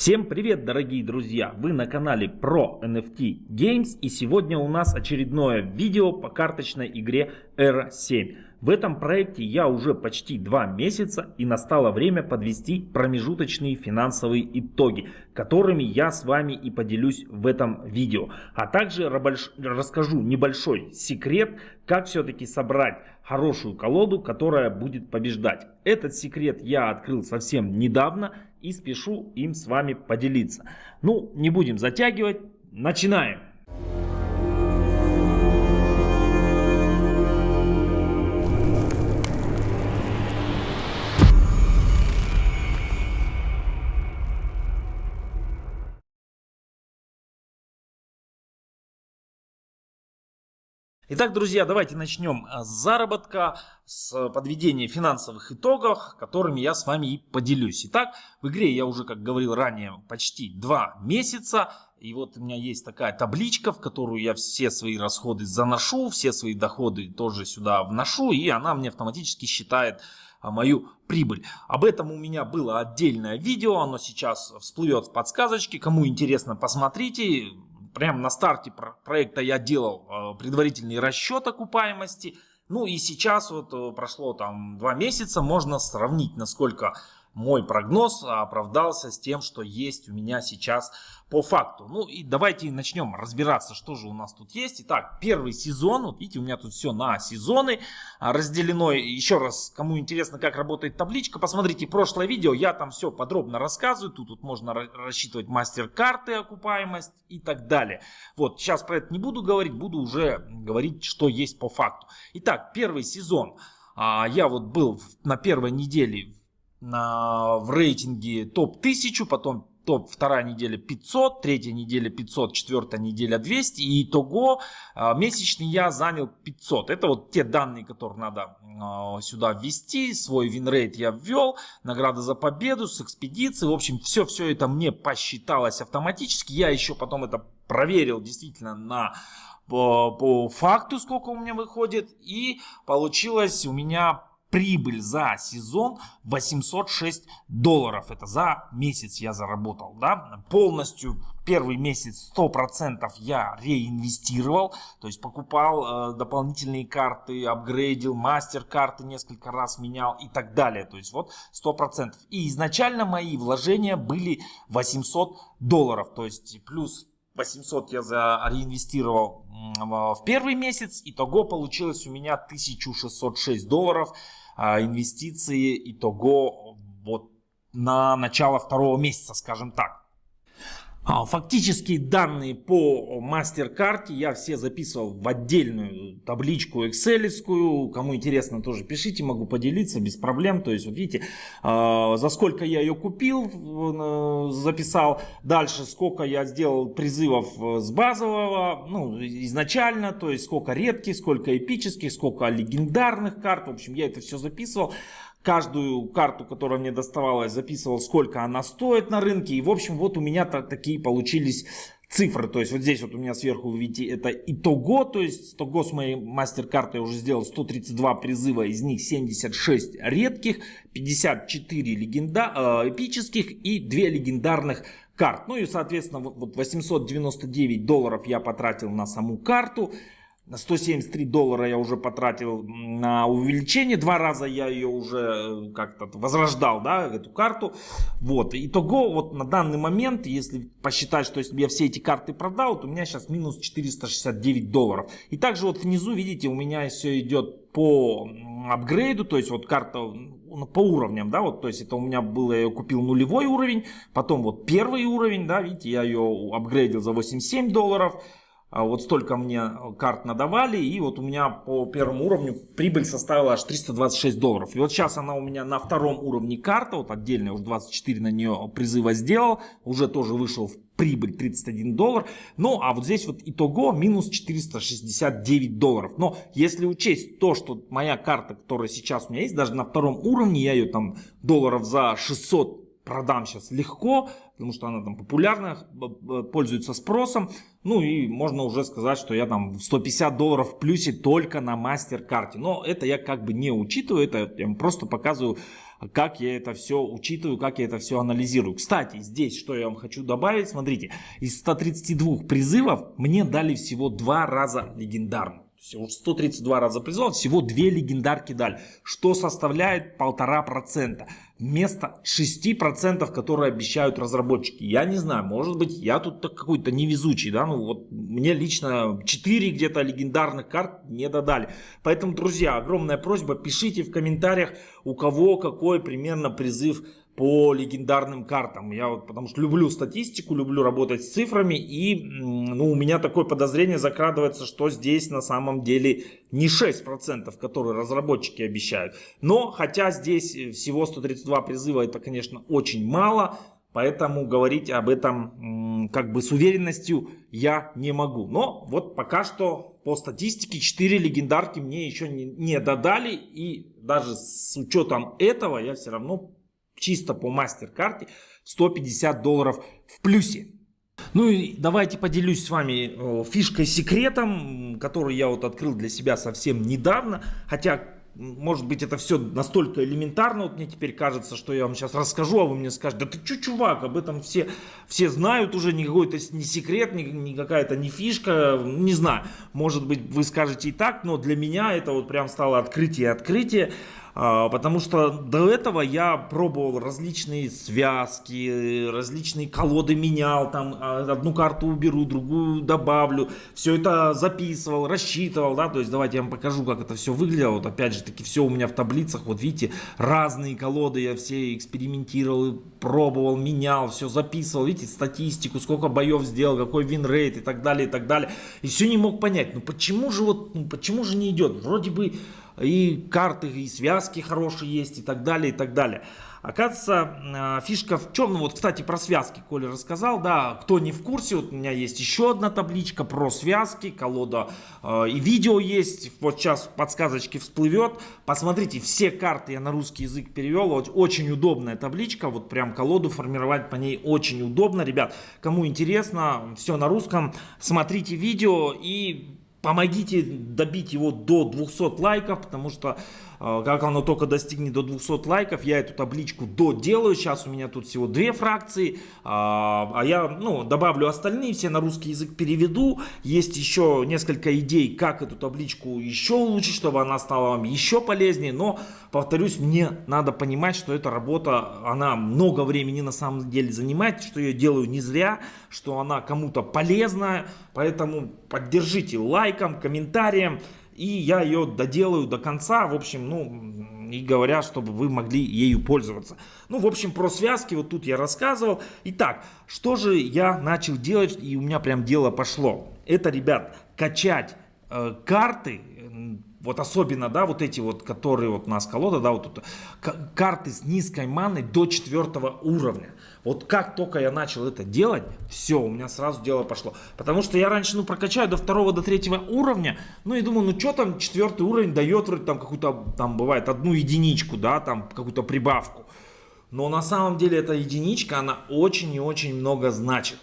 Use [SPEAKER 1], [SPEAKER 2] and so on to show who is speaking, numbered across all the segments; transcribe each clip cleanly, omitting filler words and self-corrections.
[SPEAKER 1] Всем привет, дорогие друзья! Вы на канале про NFT Games, и сегодня у нас очередное видео по карточной игре Era 7. В этом проекте я уже почти 2 месяца, и настало время подвести промежуточные финансовые итоги, которыми я с вами и поделюсь в этом видео. А также расскажу небольшой секрет, как все-таки собрать хорошую колоду, которая будет побеждать. Этот секрет я открыл совсем недавно и спешу им с вами поделиться. Ну, не будем затягивать, начинаем! Итак, друзья, давайте начнем с заработка, с подведения финансовых итогов, которыми я с вами и поделюсь. Итак, в игре я уже, как говорил ранее, почти 2 месяца. И вот у меня есть такая табличка, в которую я все свои расходы заношу, все свои доходы тоже сюда вношу, и она мне автоматически считает мою прибыль. Об этом у меня было отдельное видео, оно сейчас всплывет в подсказочке. Кому интересно, посмотрите. Прямо на старте проекта я делал предварительный расчет окупаемости. Ну и сейчас вот прошло там 2 месяца, можно сравнить, насколько мой прогноз оправдался с тем, что есть у меня сейчас по факту. Ну и давайте начнем разбираться, что же у нас тут есть. Итак, первый сезон. Вот видите, у меня тут все на сезоны разделено. Еще раз, кому интересно, как работает табличка, посмотрите прошлое видео. Я там все подробно рассказываю. Тут можно рассчитывать мастер-карты, окупаемость и так далее. Вот, сейчас про это не буду говорить, буду уже говорить, что есть по факту. Итак, первый сезон. Я вот был на первой неделе в рейтинге топ-1000, потом топ вторая неделя 500, третья неделя 500, четвертая неделя 200, и итого месячный я занял 500. Это вот те данные, которые надо сюда ввести, свой винрейт я ввел, награда за победу с экспедицией, в общем, все это мне посчиталось автоматически. Я еще потом это проверил действительно по факту, сколько у меня выходит, и получилось у меня прибыль за сезон $806. Это за месяц я заработал, да? Полностью первый месяц 100% я реинвестировал, то есть покупал дополнительные карты, апгрейдил, мастер-карты несколько раз менял и так далее. То есть вот 100%. И изначально мои вложения были $800, то есть плюс 800 я реинвестировал в первый месяц. Итого получилось у меня $1606 инвестиции. Итого вот на начало второго месяца, скажем так. Фактические данные по мастер-карте я все записывал в отдельную табличку экселевскую. Кому интересно, тоже пишите, могу поделиться без проблем. То есть, вот видите, за сколько я ее купил, записал. Дальше, сколько я сделал призывов с базового, ну, изначально. То есть, сколько редких, сколько эпических, сколько легендарных карт. В общем, я это все записывал. Каждую карту, которая мне доставалась, записывал, сколько она стоит на рынке. И, в общем, вот у меня такие получились цифры. То есть, вот здесь вот у меня сверху, вы видите, это итого. То есть, итого с моей мастер-картой я уже сделал 132 призыва. Из них 76 редких, 54 эпических и 2 легендарных карт. Ну и, соответственно, вот $899 я потратил на саму карту. На $173 я уже потратил на увеличение. 2 раза я ее уже как-то возрождал, да, эту карту. Вот. Итого, вот на данный момент, если посчитать, что если я все эти карты продал, то у меня сейчас минус $469. И также вот внизу, видите, у меня все идет по апгрейду. То есть вот карта по уровням, да, вот, то есть это у меня было, я ее купил нулевой уровень. Потом вот первый уровень, да, видите, я ее апгрейдил за $87. Вот столько мне карт надавали, и вот у меня по первому уровню прибыль составила аж $326. И вот сейчас она у меня на втором уровне карта, вот отдельно, уже 24 на нее призыва сделал, уже тоже вышел в прибыль $31. Ну, а вот здесь вот итого минус $469. Но если учесть то, что моя карта, которая сейчас у меня есть, даже на втором уровне, я ее там долларов за 600 продам сейчас легко, потому что она там популярна, пользуется спросом. Ну и можно уже сказать, что я там $150 в плюсе только на мастер-карте. Но это я как бы не учитываю, это я просто показываю как я это все учитываю, как я это все анализирую. Кстати, здесь, что я вам хочу добавить, смотрите, из 132 призывов мне дали всего 2 раза легендарную. 132 раза призывал, всего 2 легендарки дали, что составляет 1,5%. Вместо 6%, которые обещают разработчики. Я не знаю, может быть, я тут какой-то невезучий, да, ну вот мне лично 4 где-то легендарных карт не додали. Поэтому, друзья, огромная просьба, пишите в комментариях, у кого какой примерно призыв по легендарным картам. Я вот потому что люблю статистику, люблю работать с цифрами, и ну, у меня такое подозрение закрадывается, что здесь на самом деле не 6%, которые разработчики обещают. Но хотя здесь всего 132 призыва, это, конечно, очень мало, поэтому говорить об этом как бы с уверенностью я не могу. Но вот пока что по статистике 4 легендарки мне еще не додали, и даже с учетом этого я все равно чисто по мастер-карте $150 в плюсе. Ну и давайте поделюсь с вами фишкой-секретом, который я вот открыл для себя совсем недавно. Хотя, может быть, это все настолько элементарно. Вот мне теперь кажется, что я вам сейчас расскажу, а вы мне скажете: да ты чё, чувак, об этом все знают уже, никакой это не секрет, не какая-то не фишка, не знаю. Может быть, вы скажете и так, но для меня это вот прям стало открытие. Потому что до этого я пробовал различные связки, различные колоды менял, там одну карту уберу, другую добавлю, все это записывал, рассчитывал, да, то есть давайте я вам покажу, как это все выглядело. Вот опять же таки все у меня в таблицах, вот видите, разные колоды я все экспериментировал, пробовал, менял, все записывал, видите, статистику, сколько боев сделал, какой вин-рейт и так далее, и так далее. И все не мог понять, почему же не идет, вроде бы и карты, и связки хорошие есть, и так далее, и так далее. Оказывается, фишка в чем? Ну вот, кстати, про связки Коля рассказал, да, кто не в курсе, вот у меня есть еще одна табличка про связки, колода и видео есть, вот сейчас подсказочки всплывет, посмотрите, все карты я на русский язык перевел, вот, очень удобная табличка, вот прям колоду формировать по ней очень удобно, ребят, кому интересно, все на русском, смотрите видео и помогите добить его до 200 лайков, потому что как оно только достигнет до 200 лайков, я эту табличку доделаю. Сейчас у меня тут всего 2 фракции, а я добавлю остальные, все на русский язык переведу. Есть еще несколько идей, как эту табличку еще улучшить, чтобы она стала вам еще полезнее. Но, повторюсь, мне надо понимать, что эта работа, она много времени на самом деле занимает, что я делаю не зря, что она кому-то полезна. Поэтому поддержите лайком, комментарием. И я ее доделаю до конца, в общем, и говоря, чтобы вы могли ею пользоваться. Ну, в общем, про связки вот тут я рассказывал. Итак, что же я начал делать, и у меня прям дело пошло. Это, ребят, качать карты, вот особенно, да, вот эти вот, которые вот у нас колода, да, вот тут, карты с низкой маной до 4 уровня. Вот как только я начал это делать, все, у меня сразу дело пошло. Потому что я раньше, прокачаю до 2 до 3 уровня, и думаю, что там 4 уровень дает, вроде там какую-то, там бывает 1 единичку, да, там какую-то прибавку. Но на самом деле эта единичка, она очень и очень много значит.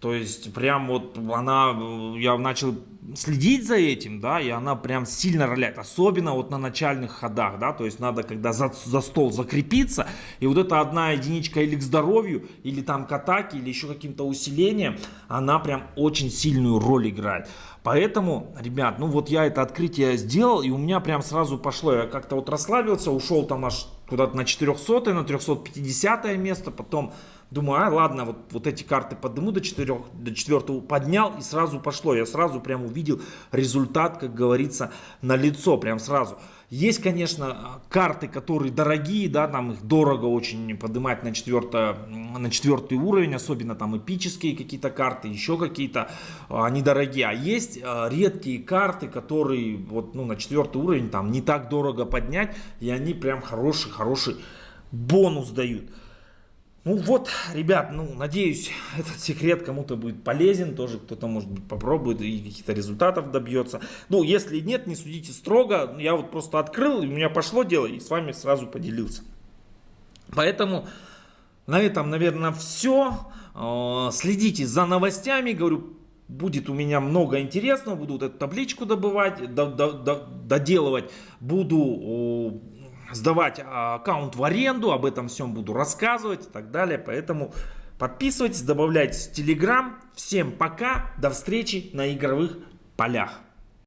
[SPEAKER 1] То есть прям вот я начал следить за этим, да, и она прям сильно роляет, особенно вот на начальных ходах, да, то есть надо, когда за стол закрепиться, и вот эта 1 единичка или к здоровью, или там к атаке, или еще каким-то усилением, она прям очень сильную роль играет. Поэтому, ребят, вот я это открытие сделал, и у меня прям сразу пошло, я как-то вот расслабился, ушел там аж куда-то на 400, на 350 место, потом думаю, ладно, вот эти карты подниму до 4, поднял, и сразу пошло. Я сразу прям увидел результат, как говорится, на лицо, прям сразу. Есть, конечно, карты, которые дорогие, да, там их дорого очень поднимать на 4 уровень, особенно там эпические какие-то карты, еще какие-то, они дорогие. А есть редкие карты, которые вот, на 4 уровень там не так дорого поднять, и они прям хороший бонус дают. Вот, ребят, надеюсь, этот секрет кому-то будет полезен, тоже кто-то, может быть, попробует и каких-то результатов добьется. Если нет, не судите строго, я вот просто открыл, и у меня пошло дело, и с вами сразу поделился. Поэтому на этом, наверное, все. Следите за новостями, говорю, будет у меня много интересного, буду вот эту табличку добывать, доделывать, буду сдавать аккаунт в аренду, об этом всем буду рассказывать и так далее. Поэтому подписывайтесь, добавляйтесь в Telegram. Всем пока, до встречи на игровых полях.